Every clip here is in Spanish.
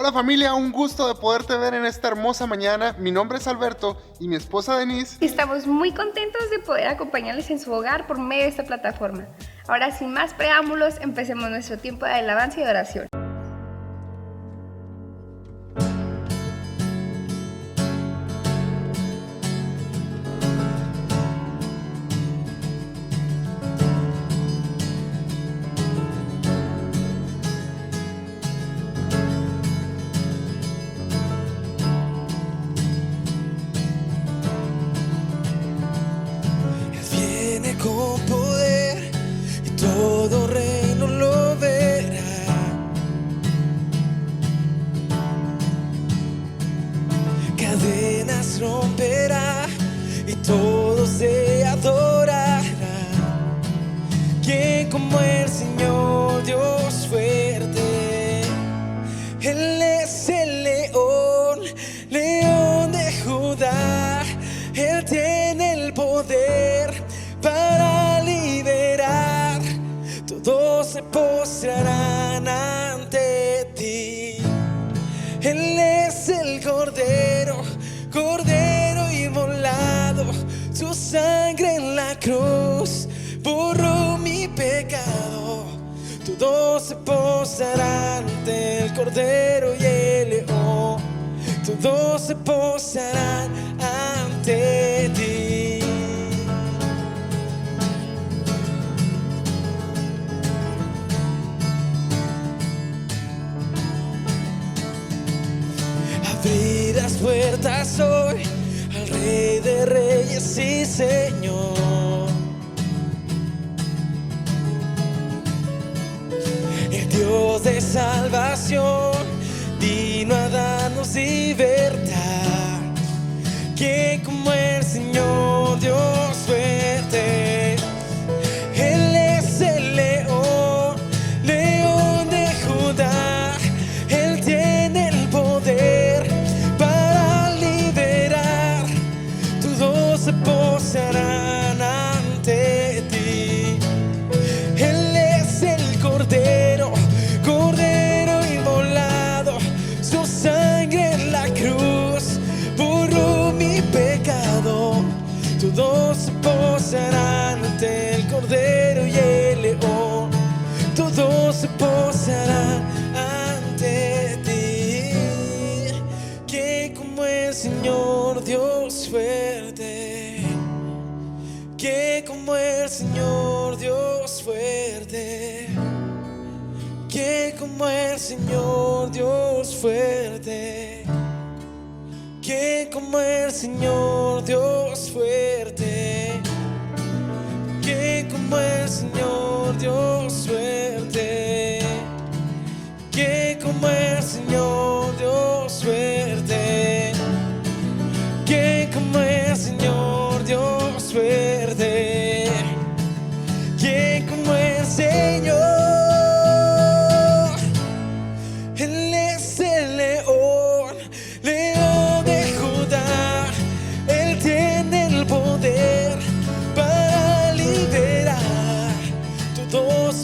Hola familia, un gusto de poderte ver en esta hermosa mañana. Mi nombre es Alberto y mi esposa Denise. Estamos muy contentos de poder acompañarles en su hogar por medio de esta plataforma. Ahora, sin más preámbulos, empecemos nuestro tiempo de alabanza y de oración. Con poder y todo reino lo verá. Cadenas romperá y todo se adorará. ¿Quién como el Señor Dios fuerte? Él es el león, león de Judá. Él tiene el poder para liberar. Todos se postrarán ante ti. Él es el Cordero, Cordero inmolado. Su sangre en la cruz borró mi pecado. Todos se postrarán ante el Cordero y el León. Todos se postrarán ante ti. Abrir las puertas hoy al Rey de Reyes y Señor, el Dios de salvación, vino a darnos libertad. ¿Quién como el Señor Dios fuerte? Él es el león, león de Judá. Él tiene el poder para liberar. Todos se postrarán ante ti. Él es el Cordero, Cordero inmolado. Su sangre en la cruz borró mi pecado. Todos se postrarán ante el Cordero y el León. Todos se postrarán ante ti. ¿Quién como el Señor Dios fuerte? ¿Quién como el Señor Dios fuerte? ¿Quién como el Señor Dios fuerte? ¿Quién como el Señor Dios fuerte? ¿Quién como el Señor Dios fuerte? ¿Quién como el Señor Dios fuerte? ¿Quién como el Señor Dios fuerte? ¿Quién como el Señor? Él es el león, león de Judá. Él tiene el poder para liberar. Todos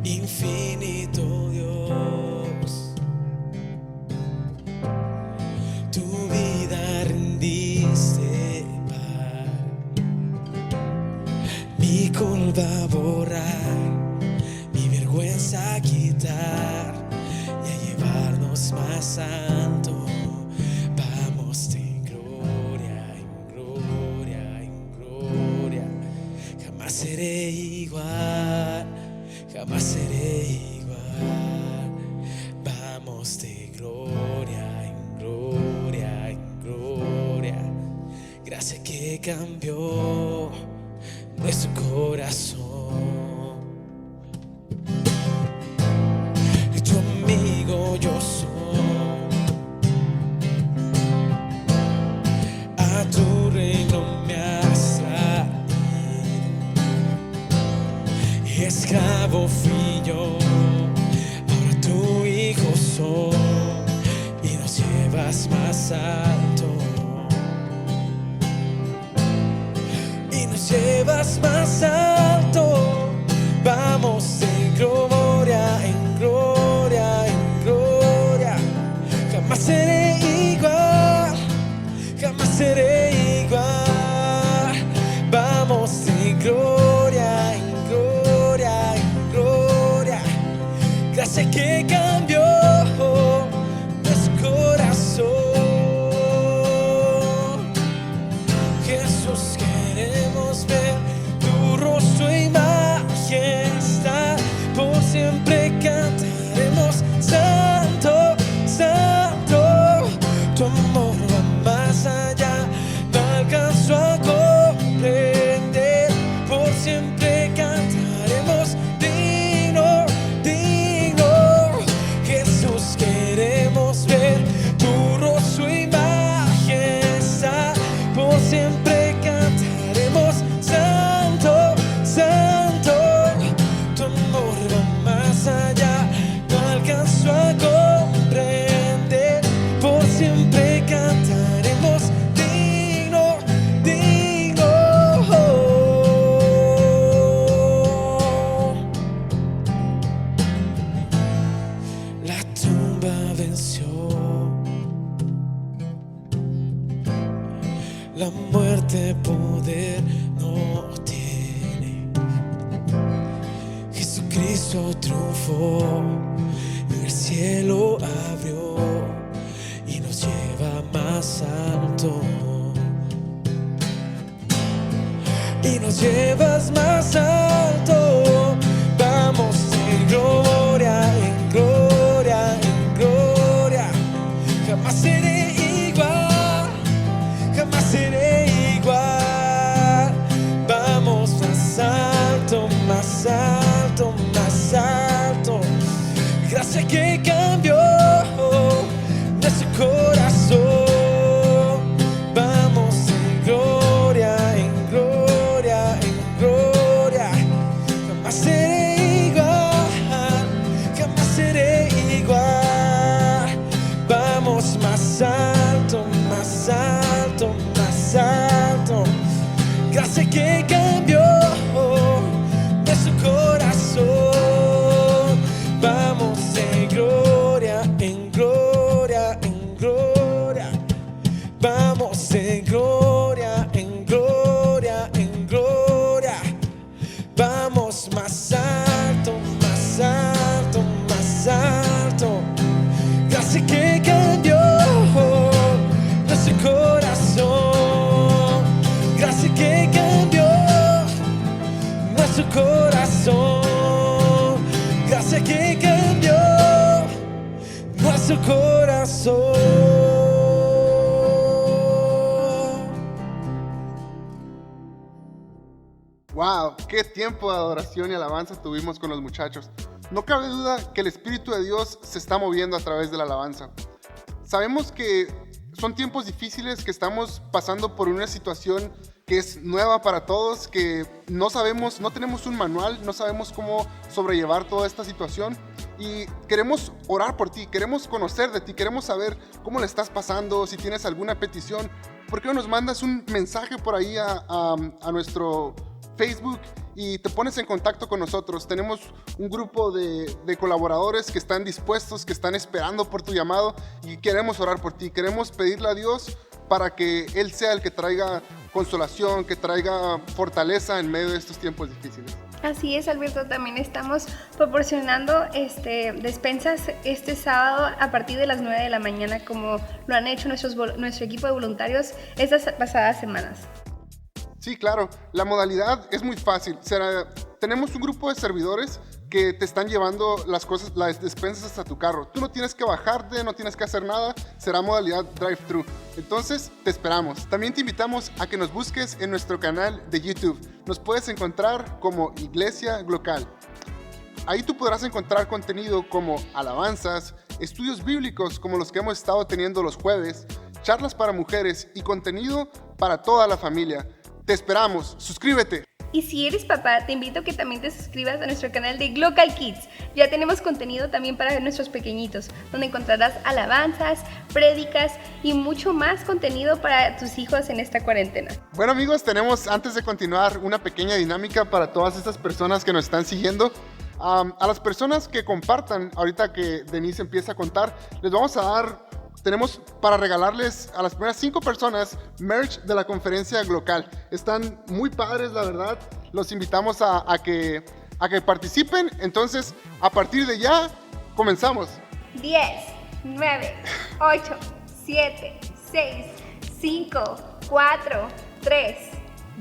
Infinito Dios, tu vida rendiste para mi culpa borrar, mi vergüenza quitar y a llevarnos más alto. Vamos en gloria, en gloria, en gloria. Jamás seré igual, jamás seré igual. Vamos de gloria en gloria en gloria. Gracia que cambió nuestro corazón. Y tu amigo yo soy. A tu reino me has traído. Esclavo fui yo, ahora tu hijo soy, y nos llevas más alto, y nos llevas más alto. Vamos en gloria, en gloria, en gloria. Jamás seré igual, jamás seré igual. Vamos en gloria, en gloria, en gloria. Gracia que cambió nuestro corazón. Jesús, queremos ver tu rostro y majestad. Por siempre cantaremos santo, santo. Tu amor va más allá, no alcanzo a comprender. Por siempre cantaremos digno, digno. Jesús, queremos ver tu rostro y majestad. Por siempre cantaremos santo, santo. Tu amor va más allá, no alcanzo a comprender. Por siempre cantaremos digno, digno. La tumba venció, la muerte poder no tiene. Jesucristo triunfó y el cielo abrió y nos lleva más alto, y nos llevas más alto. Vamos en gloria, en gloria, en gloria. Jamás seré igual, jamás seré igual. Vamos más alto, más alto, más alto. Gracia que cambió nuestro corazón. Vamos en gloria, en gloria, en gloria. Jamás seré igual, jamás seré igual. Vamos más alto, más alto, más alto. Gracia que cambió nuestro corazón. Vamos en gloria, en gloria, en gloria. Vamos en gloria, en gloria, en gloria. Vamos más alto, más alto, más alto. Gracia que cambió nuestro corazón. Gracia que cambió nuestro corazón. Gracia que cambió nuestro corazón. ¡Wow! ¡Qué tiempo de adoración y alabanza tuvimos con los muchachos! No cabe duda que el Espíritu de Dios se está moviendo a través de la alabanza. Sabemos que son tiempos difíciles, que estamos pasando por una situación que es nueva para todos, que no sabemos, no tenemos un manual, no sabemos cómo sobrellevar toda esta situación. Y queremos orar por ti, queremos conocer de ti, queremos saber cómo le estás pasando, si tienes alguna petición. ¿Por qué no nos mandas un mensaje por ahí a nuestro Facebook y te pones en contacto con nosotros. Tenemos un grupo de colaboradores que están dispuestos, que están esperando por tu llamado y queremos orar por ti. Queremos pedirle a Dios para que Él sea el que traiga consolación, que traiga fortaleza en medio de estos tiempos difíciles. Así es, Alberto, también estamos proporcionando despensas este sábado a partir de las 9 de la mañana, como lo han hecho nuestro equipo de voluntarios estas pasadas semanas. Sí, claro, la modalidad es muy fácil. Tenemos un grupo de servidores que te están llevando las despensas hasta tu carro. Tú no tienes que bajarte, no tienes que hacer nada, será modalidad drive-thru. Entonces, te esperamos. También te invitamos a que nos busques en nuestro canal de YouTube. Nos puedes encontrar como Iglesia Glocal. Ahí tú podrás encontrar contenido como alabanzas, estudios bíblicos como los que hemos estado teniendo los jueves, charlas para mujeres y contenido para toda la familia. Te esperamos, suscríbete. Y si eres papá, te invito a que también te suscribas a nuestro canal de Glocal Kids. Ya tenemos contenido también para nuestros pequeñitos, donde encontrarás alabanzas, prédicas y mucho más contenido para tus hijos en esta cuarentena. Bueno amigos, tenemos antes de continuar una pequeña dinámica para todas estas personas que nos están siguiendo. A las personas que compartan, ahorita que Denise empieza a contar, les vamos a dar... Tenemos para regalarles a las primeras 5 personas merch de la conferencia Glocal. Están muy padres, la verdad. Los invitamos a que participen. Entonces, a partir de ya, comenzamos. 10, 9, 8, 7, 6, 5, 4, 3,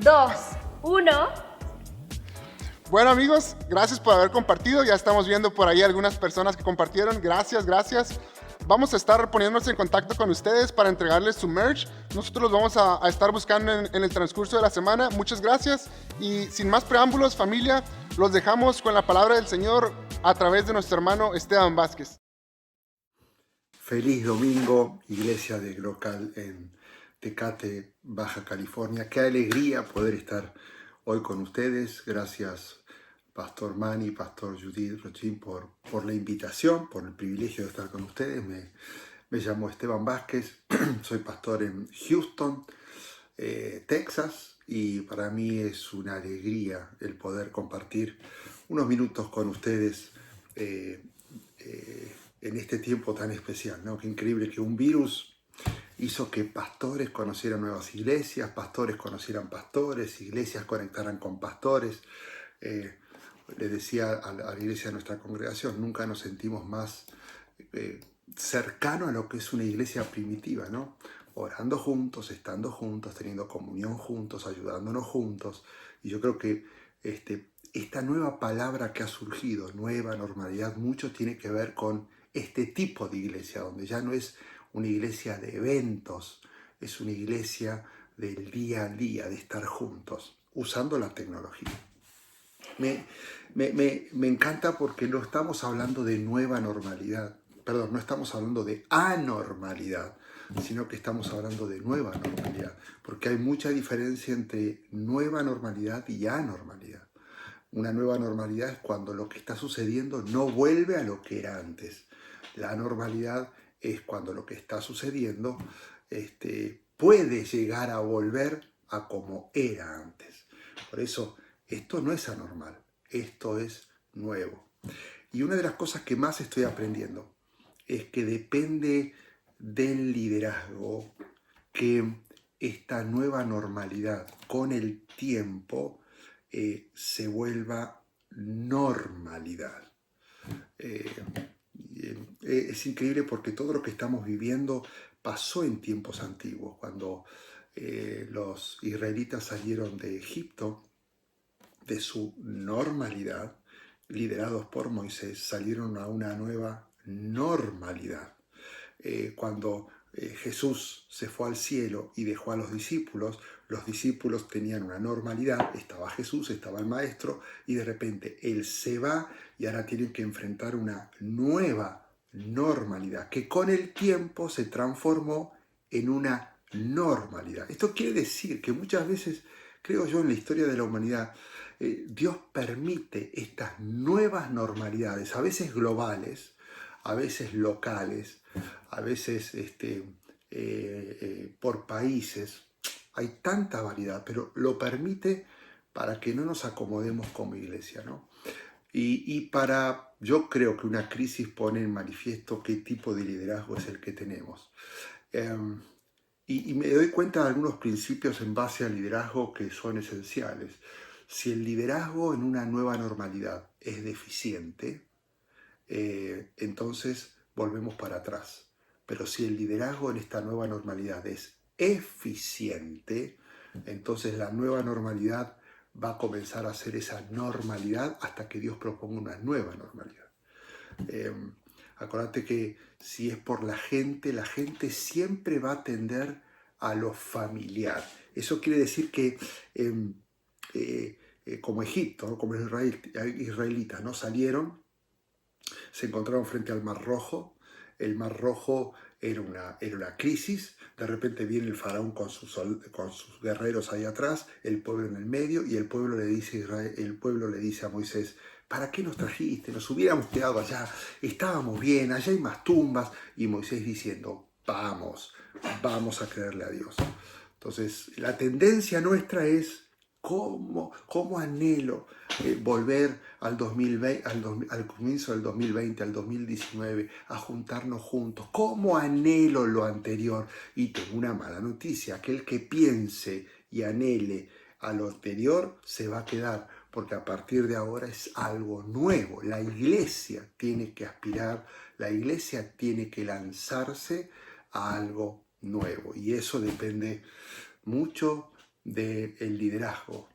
2, 1... Bueno amigos, gracias por haber compartido. Ya estamos viendo por ahí algunas personas que compartieron. Gracias. Vamos a estar poniéndonos en contacto con ustedes para entregarles su merch. Nosotros los vamos a estar buscando en el transcurso de la semana. Muchas gracias. Y sin más preámbulos, familia, los dejamos con la palabra del Señor a través de nuestro hermano Esteban Vázquez. Feliz domingo, Iglesia de Glocal en Tecate, Baja California. Qué alegría poder estar hoy con ustedes. Gracias, Pastor Manny, Pastor Judith Rochín, por la invitación, por el privilegio de estar con ustedes. Me llamo Esteban Vázquez, soy pastor en Houston, Texas, y para mí es una alegría el poder compartir unos minutos con ustedes en este tiempo tan especial, ¿no? Qué increíble que un virus hizo que pastores conocieran nuevas iglesias, pastores conocieran pastores, iglesias conectaran con pastores. Le decía a la iglesia de nuestra congregación, nunca nos sentimos más cercanos a lo que es una iglesia primitiva, ¿no? Orando juntos, estando juntos, teniendo comunión juntos, ayudándonos juntos. Y yo creo que esta nueva palabra que ha surgido, nueva normalidad, mucho tiene que ver con este tipo de iglesia, donde ya no es una iglesia de eventos, es una iglesia del día a día, de estar juntos, usando la tecnología. Me encanta porque no estamos hablando de nueva normalidad, perdón, no estamos hablando de anormalidad, sino que estamos hablando de nueva normalidad, porque hay mucha diferencia entre nueva normalidad y anormalidad. Una nueva normalidad es cuando lo que está sucediendo no vuelve a lo que era antes. La anormalidad es cuando lo que está sucediendo puede llegar a volver a como era antes. Por eso, esto no es anormal, esto es nuevo. Y una de las cosas que más estoy aprendiendo es que depende del liderazgo que esta nueva normalidad con el tiempo se vuelva normalidad. Es increíble porque todo lo que estamos viviendo pasó en tiempos antiguos, cuando los israelitas salieron de Egipto, de su normalidad, liderados por Moisés, salieron a una nueva normalidad. Cuando Jesús se fue al cielo y dejó a los discípulos tenían una normalidad, estaba Jesús, estaba el Maestro, y de repente Él se va y ahora tienen que enfrentar una nueva normalidad, que con el tiempo se transformó en una normalidad. Esto quiere decir que muchas veces, creo yo, en la historia de la humanidad, Dios permite estas nuevas normalidades, a veces globales, a veces locales, a veces por países. Hay tanta variedad, pero lo permite para que no nos acomodemos como iglesia, ¿no? Yo creo que una crisis pone en manifiesto qué tipo de liderazgo es el que tenemos. Em, y me doy cuenta de algunos principios en base al liderazgo que son esenciales. Si el liderazgo en una nueva normalidad es deficiente, entonces volvemos para atrás. Pero si el liderazgo en esta nueva normalidad es eficiente, entonces la nueva normalidad va a comenzar a ser esa normalidad hasta que Dios proponga una nueva normalidad. Acordate que si es por la gente siempre va a tender a lo familiar. Eso quiere decir que como Egipto, ¿no? Como los israelitas, ¿no? Salieron, se encontraron frente al Mar Rojo. El Mar Rojo era una crisis. De repente viene el faraón con sus guerreros ahí atrás, el pueblo en el medio, y el pueblo le dice a Moisés: ¿para qué nos trajiste? Nos hubiéramos quedado allá, estábamos bien, allá hay más tumbas. Y Moisés diciendo: vamos a creerle a Dios. Entonces, la tendencia nuestra es cómo anhelo volver al 2020, al comienzo del 2020, al 2019, a juntarnos juntos. Cómo anhelo lo anterior. Y tengo una mala noticia: aquel que piense y anhele a lo anterior se va a quedar, porque a partir de ahora es algo nuevo. La iglesia tiene que aspirar, la iglesia tiene que lanzarse a algo nuevo, y eso depende mucho del liderazgo.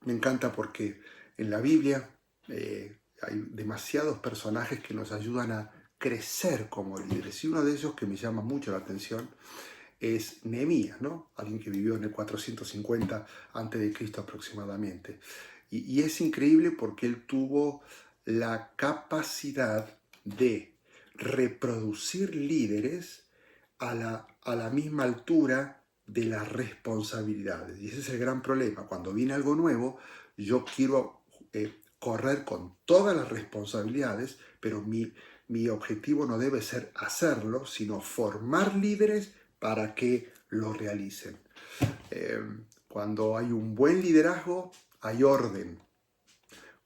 Me encanta porque en la Biblia hay demasiados personajes que nos ayudan a crecer como líderes, y uno de ellos que me llama mucho la atención es Nehemías, ¿no? Alguien que vivió en el 450 a.C. aproximadamente. Y es increíble porque él tuvo la capacidad de reproducir líderes a la misma altura de las responsabilidades. Y ese es el gran problema. Cuando viene algo nuevo, yo quiero correr con todas las responsabilidades, pero mi objetivo no debe ser hacerlo, sino formar líderes para que lo realicen. Cuando hay un buen liderazgo, hay orden.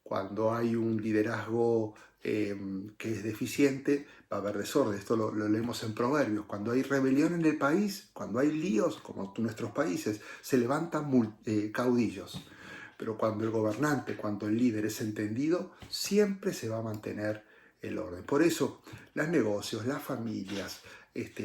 Cuando hay un liderazgo que es deficiente, va a haber desorden. Esto lo leemos en Proverbios. Cuando hay rebelión en el país, cuando hay líos, como nuestros países, se levantan caudillos. Pero cuando el gobernante, cuando el líder es entendido, siempre se va a mantener el orden. Por eso, los negocios, las familias,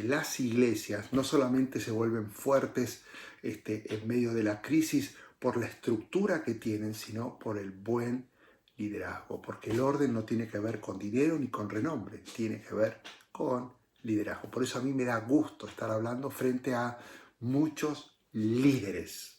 las iglesias no solamente se vuelven fuertes en medio de la crisis por la estructura que tienen, sino por el buen liderazgo, porque el orden no tiene que ver con dinero ni con renombre, tiene que ver con liderazgo. Por eso a mí me da gusto estar hablando frente a muchos líderes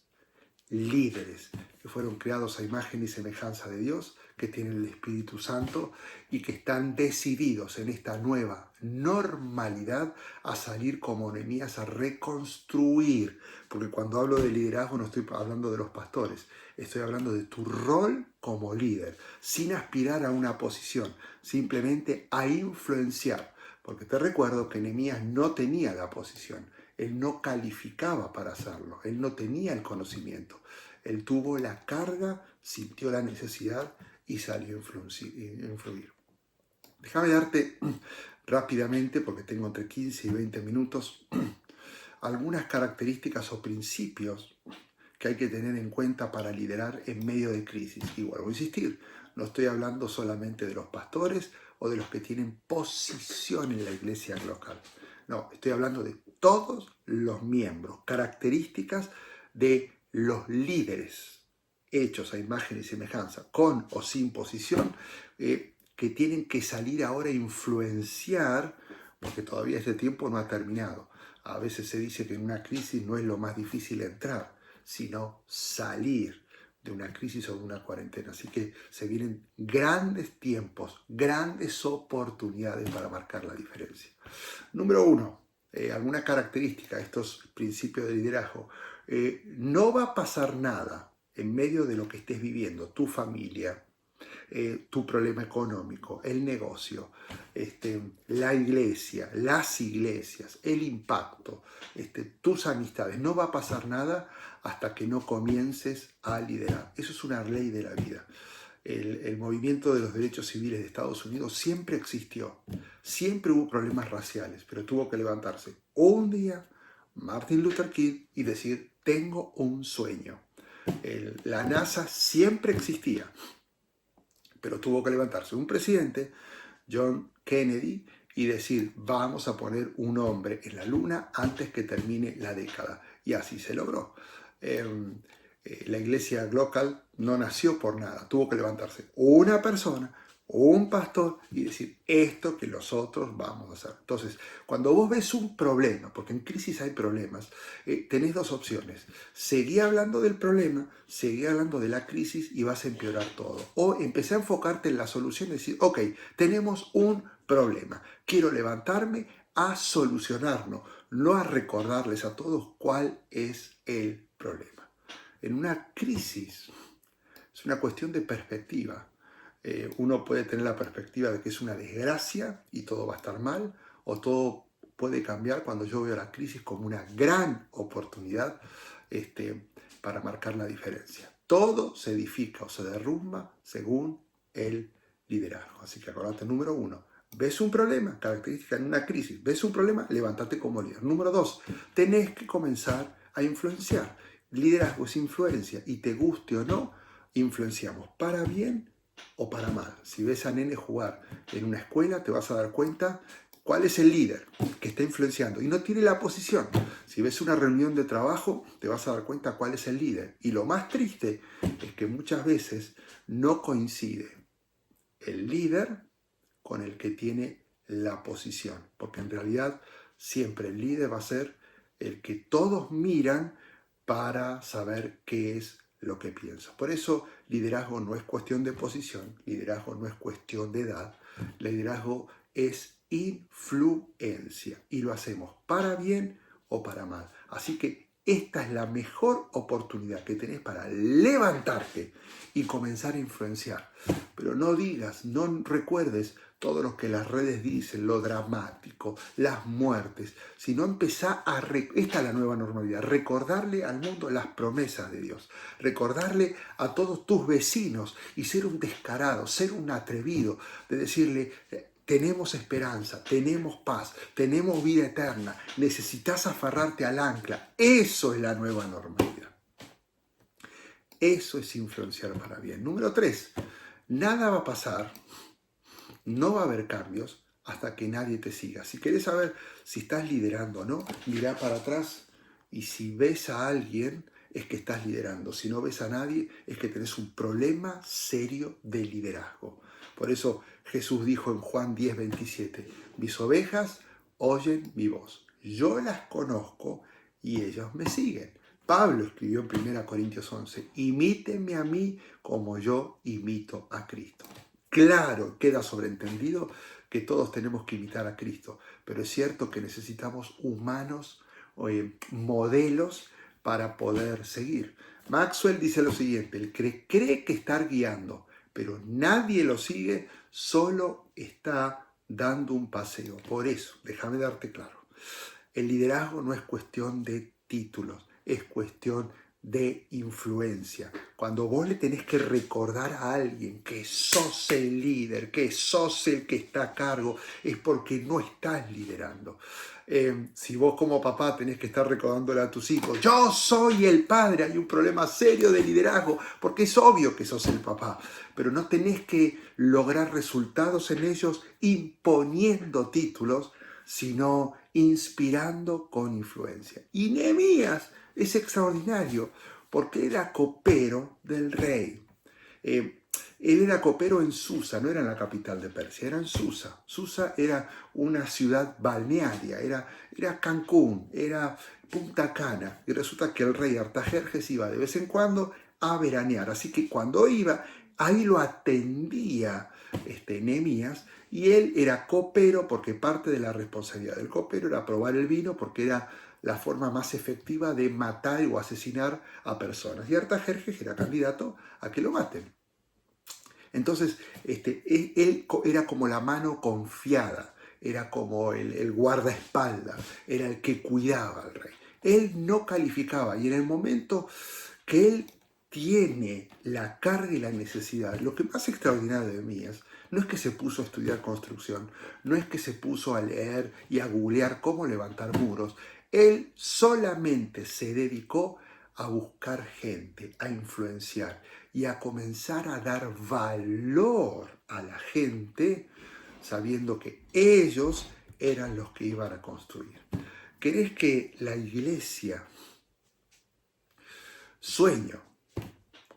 que fueron creados a imagen y semejanza de Dios, que tienen el Espíritu Santo y que están decididos en esta nueva normalidad a salir como Nehemías, a reconstruir. Porque cuando hablo de liderazgo no estoy hablando de los pastores, estoy hablando de tu rol como líder, sin aspirar a una posición, simplemente a influenciar. Porque te recuerdo que Nehemías no tenía la posición, él no calificaba para hacerlo, él no tenía el conocimiento. Él tuvo la carga, sintió la necesidad y salió a influir. Déjame darte rápidamente, porque tengo entre 15 y 20 minutos, algunas características o principios que hay que tener en cuenta para liderar en medio de crisis. Y vuelvo a insistir, no estoy hablando solamente de los pastores o de los que tienen posición en la iglesia local. No, estoy hablando de todos los miembros, características de los líderes hechos a imagen y semejanza, con o sin posición, que tienen que salir ahora a influenciar, porque todavía este tiempo no ha terminado. A veces se dice que en una crisis no es lo más difícil entrar, sino salir de una crisis o de una cuarentena. Así que se vienen grandes tiempos, grandes oportunidades para marcar la diferencia. Número 1, alguna característica de estos principios de liderazgo. No va a pasar nada en medio de lo que estés viviendo, tu familia, tu problema económico, el negocio, la iglesia, las iglesias, el impacto, tus amistades. No va a pasar nada hasta que no comiences a liderar. Eso es una ley de la vida. El movimiento de los derechos civiles de Estados Unidos siempre existió. Siempre hubo problemas raciales, pero tuvo que levantarse un día Martin Luther King y decir, tengo un sueño. La NASA siempre existía, pero tuvo que levantarse un presidente, John Kennedy, y decir, vamos a poner un hombre en la luna antes que termine la década. Y así se logró. La iglesia local no nació por nada, tuvo que levantarse una persona, un pastor, y decir, esto que nosotros vamos a hacer. Entonces, cuando vos ves un problema, porque en crisis hay problemas, tenés dos opciones. Seguí hablando del problema, seguí hablando de la crisis y vas a empeorar todo. O empecé a enfocarte en la solución y decir, ok, tenemos un problema, quiero levantarme a solucionarlo, no a recordarles a todos cuál es el problema. En una crisis es una cuestión de perspectiva. Uno puede tener la perspectiva de que es una desgracia y todo va a estar mal, o todo puede cambiar cuando yo veo la crisis como una gran oportunidad para marcar la diferencia. Todo se edifica o se derrumba según el liderazgo. Así que acordate, número 1, ves un problema, característica en una crisis, ves un problema, levántate como líder. Número 2, tenés que comenzar a influenciar. Liderazgo es influencia y te guste o no, influenciamos para bien o para mal. Si ves a nene jugar en una escuela, te vas a dar cuenta cuál es el líder que está influenciando y no tiene la posición. Si ves una reunión de trabajo, te vas a dar cuenta cuál es el líder. Y lo más triste es que muchas veces no coincide el líder con el que tiene la posición, porque en realidad siempre el líder va a ser el que todos miran para saber qué es lo que piensa. Por eso liderazgo no es cuestión de posición, liderazgo no es cuestión de edad, liderazgo es influencia y lo hacemos para bien o para mal. Así que esta es la mejor oportunidad que tenés para levantarte y comenzar a influenciar. Pero no digas, no recuerdes todo lo que las redes dicen, lo dramático, las muertes, sino empezá esta es la nueva normalidad, recordarle al mundo las promesas de Dios, recordarle a todos tus vecinos y ser un descarado, ser un atrevido, de decirle, tenemos esperanza, tenemos paz, tenemos vida eterna, necesitas aferrarte al ancla. Eso es la nueva normalidad. Eso es influenciar para bien. Número 3, nada va a pasar, no va a haber cambios hasta que nadie te siga. Si querés saber si estás liderando o no, mirá para atrás y si ves a alguien es que estás liderando. Si no ves a nadie es que tenés un problema serio de liderazgo. Por eso Jesús dijo en Juan 10:27, mis ovejas oyen mi voz. Yo las conozco y ellos me siguen. Pablo escribió en 1 Corintios 11, imítenme a mí como yo imito a Cristo. Claro, queda sobreentendido que todos tenemos que imitar a Cristo, pero es cierto que necesitamos humanos, modelos para poder seguir. Maxwell dice lo siguiente, el que cree que está guiando, pero nadie lo sigue, solo está dando un paseo. Por eso, déjame darte claro, el liderazgo no es cuestión de títulos, es cuestión de influencia. Cuando vos le tenés que recordar a alguien que sos el líder, que sos el que está a cargo, es porque no estás liderando. Si vos como papá tenés que estar recordándole a tus hijos, yo soy el padre, hay un problema serio de liderazgo, porque es obvio que sos el papá, pero no tenés que lograr resultados en ellos imponiendo títulos, sino inspirando con influencia. Y Nehemías es extraordinario porque era copero del rey. Él era copero en Susa, no era en la capital de Persia, era en Susa. Susa era una ciudad balnearia, era Cancún, era Punta Cana. Y resulta que el rey Artajerjes iba de vez en cuando a veranear. Así que cuando iba, ahí lo atendía Nehemías, y él era copero porque parte de la responsabilidad del copero era probar el vino porque era la forma más efectiva de matar o asesinar a personas. Y Artajerjes era candidato a que lo maten. Entonces, él era como la mano confiada, era como el guardaespaldas, era el que cuidaba al rey. Él no calificaba, y en el momento que él tiene la carga y la necesidad, lo que más extraordinario de Nehemías no es que se puso a estudiar construcción, no es que se puso a leer y a googlear cómo levantar muros. Él solamente se dedicó a buscar gente, a influenciar y a comenzar a dar valor a la gente, sabiendo que ellos eran los que iban a construir. ¿Querés que la iglesia sueño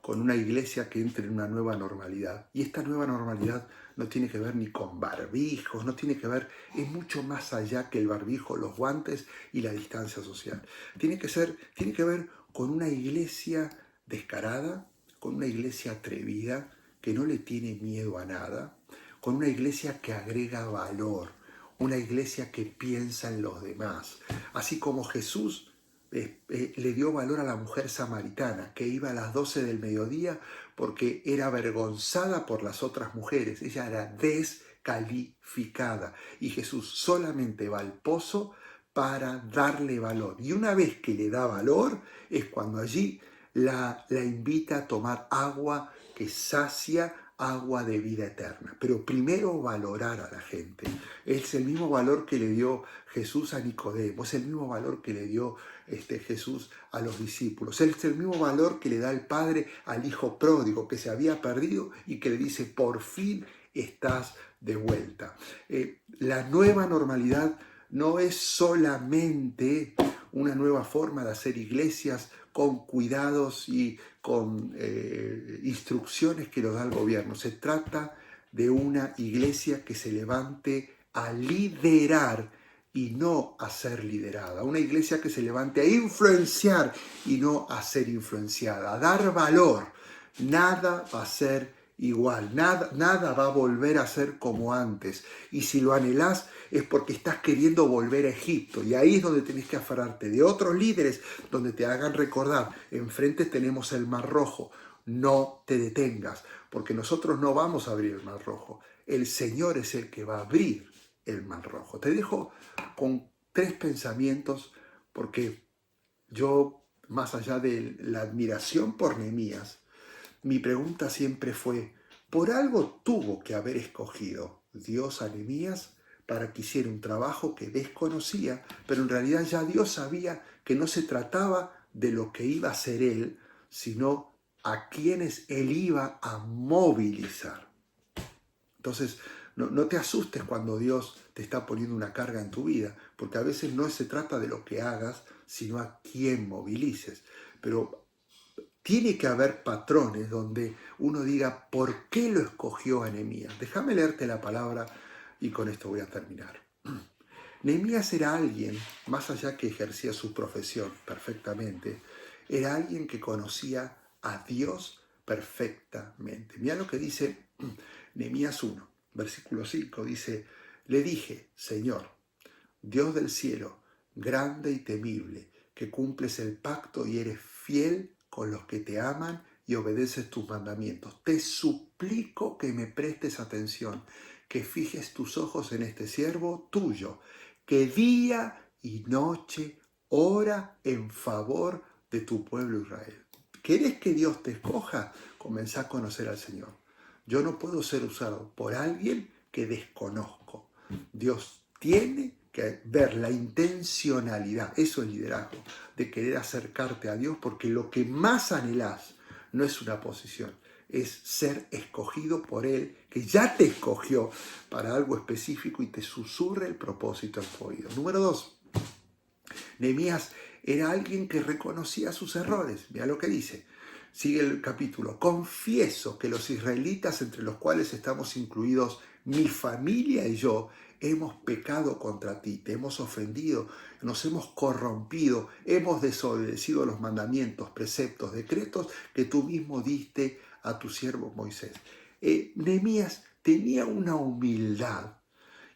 con una iglesia que entre en una nueva normalidad? Y esta nueva normalidad no tiene que ver ni con barbijos, no tiene que ver, es mucho más allá que el barbijo, los guantes y la distancia social. Tiene que ver con una iglesia descarada, con una iglesia atrevida, que no le tiene miedo a nada, con una iglesia que agrega valor, una iglesia que piensa en los demás. Así como Jesús le dio valor a la mujer samaritana que iba a las 12 del mediodía porque era avergonzada por las otras mujeres. Ella era descalificada y Jesús solamente va al pozo para darle valor. Y una vez que le da valor es cuando allí la invita a tomar agua que sacia, agua de vida eterna. Pero primero valorar a la gente. Es el mismo valor que le dio Jesús a Nicodemo, es el mismo valor que le dio Jesús a los discípulos. Es el mismo valor que le da el Padre al hijo pródigo que se había perdido y que le dice, por fin estás de vuelta. La nueva normalidad no es solamente una nueva forma de hacer iglesias con cuidados y con instrucciones que lo da el gobierno. Se trata de una iglesia que se levante a liderar y no a ser liderada. Una iglesia que se levante a influenciar y no a ser influenciada. A dar valor. Nada va a ser igual. Nada va a volver a ser como antes. Y si lo anhelás es porque estás queriendo volver a Egipto. Y ahí es donde tenés que aferrarte de otros líderes, donde te hagan recordar. Enfrente tenemos el Mar Rojo. No te detengas, porque nosotros no vamos a abrir el Mar Rojo. El Señor es el que va a abrir el Mar Rojo. Te dejo con 3 pensamientos, porque yo, más allá de la admiración por Nehemías, mi pregunta siempre fue, ¿por algo tuvo que haber escogido Dios a Nehemías para que hiciera un trabajo que desconocía, pero en realidad ya Dios sabía que no se trataba de lo que iba a hacer él, sino a quienes él iba a movilizar? Entonces, no te asustes cuando Dios te está poniendo una carga en tu vida, porque a veces no se trata de lo que hagas, sino a quién movilices. Pero tiene que haber patrones donde uno diga, ¿por qué lo escogió a Nehemías? Déjame leerte la palabra y con esto voy a terminar. Nehemías era alguien, más allá que ejercía su profesión perfectamente, era alguien que conocía a Dios perfectamente. Mira lo que dice Nehemías 1, versículo 5, dice, le dije, Señor, Dios del cielo, grande y temible, que cumples el pacto y eres fiel con los que te aman y obedeces tus mandamientos. Te suplico que me prestes atención, que fijes tus ojos en este siervo tuyo, que día y noche ora en favor de tu pueblo Israel. ¿Querés que Dios te escoja? Comenzá a conocer al Señor. Yo no puedo ser usado por alguien que desconozco. Dios tiene que ver la intencionalidad, eso es liderazgo, de querer acercarte a Dios, porque lo que más anhelás no es una posición, es ser escogido por Él, que ya te escogió para algo específico y te susurra el propósito en tu oído. Número 2, Nehemías era alguien que reconocía sus errores. Mira lo que dice. Sigue el capítulo. Confieso que los israelitas, entre los cuales estamos incluidos mi familia y yo, hemos pecado contra ti, te hemos ofendido, nos hemos corrompido, hemos desobedecido los mandamientos, preceptos, decretos que tú mismo diste a tu siervo Moisés. Nehemías tenía una humildad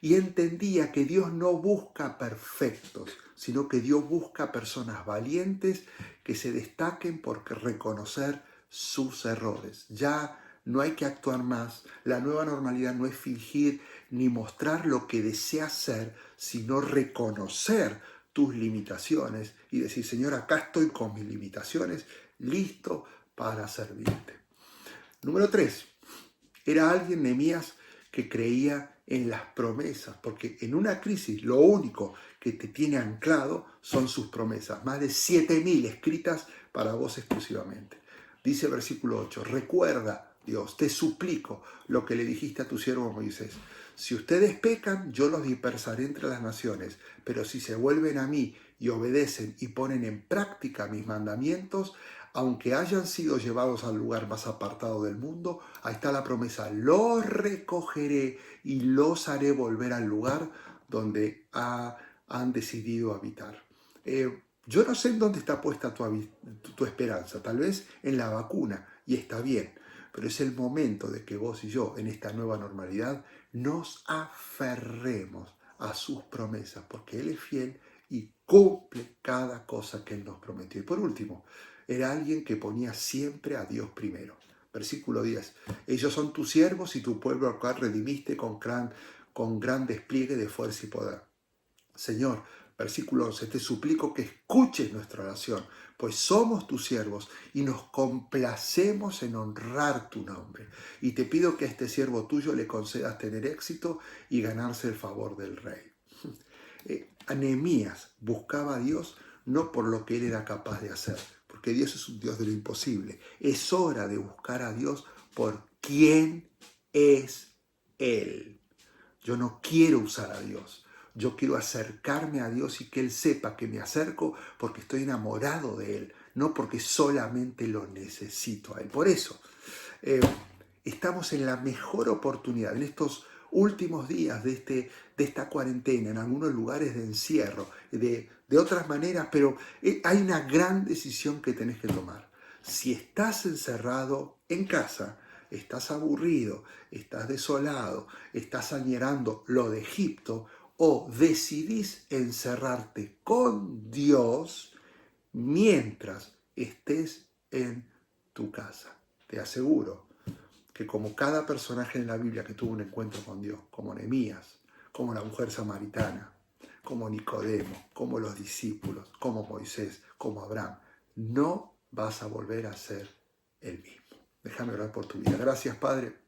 y entendía que Dios no busca perfectos, sino que Dios busca personas valientes que se destaquen por reconocer sus errores. Ya no hay que actuar más. La nueva normalidad no es fingir ni mostrar lo que deseas ser, sino reconocer tus limitaciones y decir, Señor, acá estoy con mis limitaciones, listo para servirte. Número 3, era alguien, Nehemías, que creía en las promesas, porque en una crisis lo único que te tiene anclado son sus promesas, más de 7.000 escritas para vos exclusivamente. Dice el versículo 8, recuerda, Dios, te suplico lo que le dijiste a tu siervo Moisés. Si ustedes pecan, yo los dispersaré entre las naciones, pero si se vuelven a mí y obedecen y ponen en práctica mis mandamientos, aunque hayan sido llevados al lugar más apartado del mundo, ahí está la promesa, los recogeré y los haré volver al lugar donde han decidido habitar. Yo no sé en dónde está puesta tu esperanza, tal vez en la vacuna, y está bien, pero es el momento de que vos y yo, en esta nueva normalidad, nos aferremos a sus promesas, porque Él es fiel y cumple cada cosa que Él nos prometió. Y por último, era alguien que ponía siempre a Dios primero. Versículo 10. Ellos son tus siervos y tu pueblo al cual redimiste con gran despliegue de fuerza y poder. Señor, versículo 11, te suplico que escuches nuestra oración, pues somos tus siervos y nos complacemos en honrar tu nombre. Y te pido que a este siervo tuyo le concedas tener éxito y ganarse el favor del rey. Nehemías buscaba a Dios no por lo que él era capaz de hacer, porque Dios es un Dios de lo imposible. Es hora de buscar a Dios por quién es Él. Yo no quiero usar a Dios. Yo quiero acercarme a Dios y que Él sepa que me acerco porque estoy enamorado de Él, no porque solamente lo necesito a Él. Por eso, estamos en la mejor oportunidad, en estos últimos días de esta cuarentena, en algunos lugares de encierro, de otras maneras, pero hay una gran decisión que tenés que tomar. Si estás encerrado en casa, estás aburrido, estás desolado, estás añorando lo de Egipto, o decidís encerrarte con Dios mientras estés en tu casa. Te aseguro que como cada personaje en la Biblia que tuvo un encuentro con Dios, como Nehemías, como la mujer samaritana, como Nicodemo, como los discípulos, como Moisés, como Abraham, no vas a volver a ser el mismo. Déjame orar por tu vida. Gracias, Padre,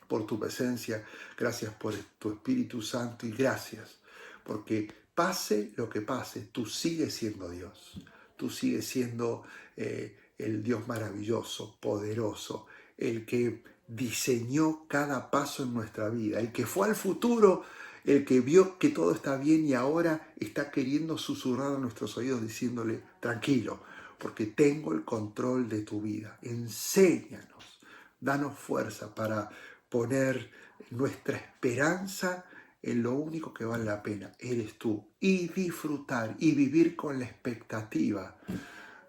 por tu presencia, gracias por tu Espíritu Santo y gracias porque pase lo que pase, tú sigues siendo Dios, tú sigues siendo el Dios maravilloso, poderoso, el que diseñó cada paso en nuestra vida, el que fue al futuro, el que vio que todo está bien y ahora está queriendo susurrar a nuestros oídos diciéndole, tranquilo, porque tengo el control de tu vida. Enséñanos, danos fuerza para poner nuestra esperanza en lo único que vale la pena, eres tú, y disfrutar y vivir con la expectativa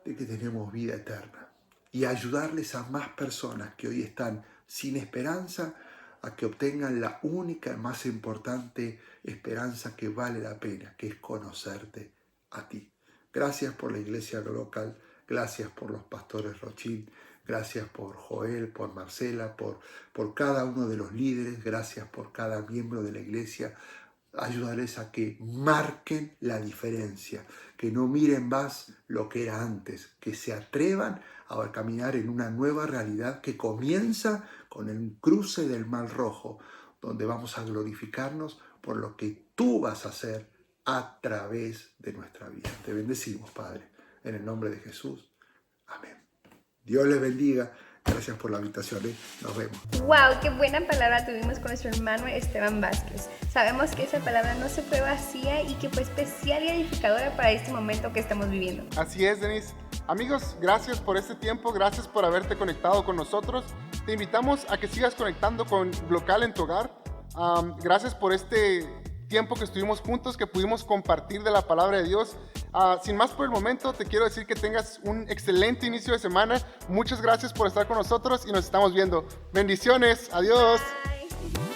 de que tenemos vida eterna y ayudarles a más personas que hoy están sin esperanza a que obtengan la única y más importante esperanza que vale la pena, que es conocerte a ti. Gracias por la iglesia local, gracias por los pastores Rochín, gracias por Joel, por Marcela, por cada uno de los líderes, gracias por cada miembro de la iglesia. Ayudarles a que marquen la diferencia, que no miren más lo que era antes, que se atrevan a caminar en una nueva realidad que comienza con el cruce del Mar Rojo, donde vamos a glorificarnos por lo que tú vas a hacer a través de nuestra vida. Te bendecimos, Padre, en el nombre de Jesús. Amén. Dios les bendiga. Gracias por la invitación. Nos vemos. ¡Wow! ¡Qué buena palabra tuvimos con nuestro hermano Esteban Vázquez! Sabemos que esa palabra no se fue vacía y que fue especial y edificadora para este momento que estamos viviendo. Así es, Denise. Amigos, gracias por este tiempo, gracias por haberte conectado con nosotros. Te invitamos a que sigas conectando con Local en tu hogar. Gracias por este tiempo que estuvimos juntos, que pudimos compartir de la palabra de Dios. Sin más por el momento, te quiero decir que tengas un excelente inicio de semana. Muchas gracias por estar con nosotros y nos estamos viendo. Bendiciones. Adiós. Bye.